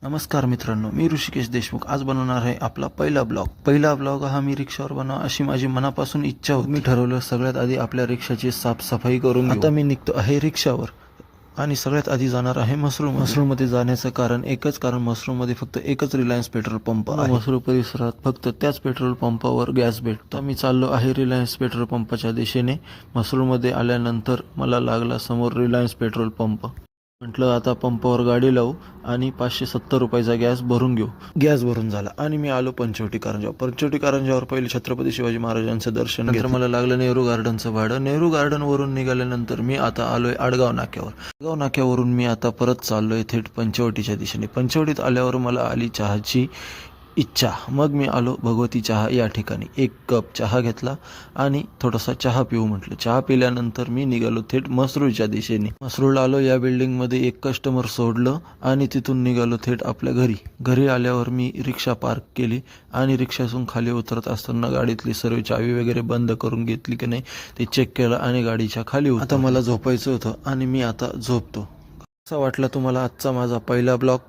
नमस्कार मित्रांनो, मी ऋषिकेश देशमुख आज बनवणार आहे आपला पहिला ब्लॉग हा मी रिक्षावर बनवा अशी माझी मनापासून इच्छा होती. मी ठरवलं सगळ्यात आधी आपल्या रिक्षाची साफसफाई करून घेऊ. आता मी निघतो आहे रिक्षावर आणि सगळ्यात आधी जाणार आहे मसरूळमध्ये जाण्याचं कारण मसरूळमध्ये फक्त एकच रिलायन्स पेट्रोल पंप आहे. मसरूळ परिसरात फक्त त्याच पेट्रोल पंपावर गॅस भेटतो. मी चाललो आहे रिलायन्स पेट्रोल पंपाच्या दिशेने. मसरूळमध्ये आल्यानंतर मला लागला समोर रिलायन्स पेट्रोल पंप. म्हटलं आता पंपावर गाडी लावू आणि 570 रुपयाचा गॅस भरून घेऊ. गॅस भरून झाला आणि मी आलो पंचवटी कारंजावर पहिले छत्रपती शिवाजी महाराजांचं दर्शन. नंतर मला लागलं नेहरू गार्डनचं भाडं. नेहरू गार्डनवरून निघाल्यानंतर मी आता आलोय आडगाव नाक्यावरून मी आता परत चाललोय थेट पंचवटीच्या दिशेने. पंचवटीत आल्यावर मला आली चहाची इच्छा. मग मी आलो भगवती चहा या ठिकाणी. 1 कप चहा घेतला आणि थोडासा चहा पिऊ म्हटलं. चहा पिल्यानंतर मी निघालो थेट मसरूळच्या दिशेने. मसरूळला आलो. या बिल्डिंगमध्ये एक कस्टमर सोडलं आणि तिथून निघालो थेट आपल्या घरी आल्यावर मी रिक्षा पार्क केली आणि रिक्षातून खाली उतरत असताना गाडीतली सर्व चावी वगैरे बंद करून घेतली की नाही ते चेक केलं आणि गाडीच्या खाली आता मला झोपायचं होतं आणि मी आता झोपतो. कसा वाटला तुम्हाला आजचा माझा पहिला ब्लॉग?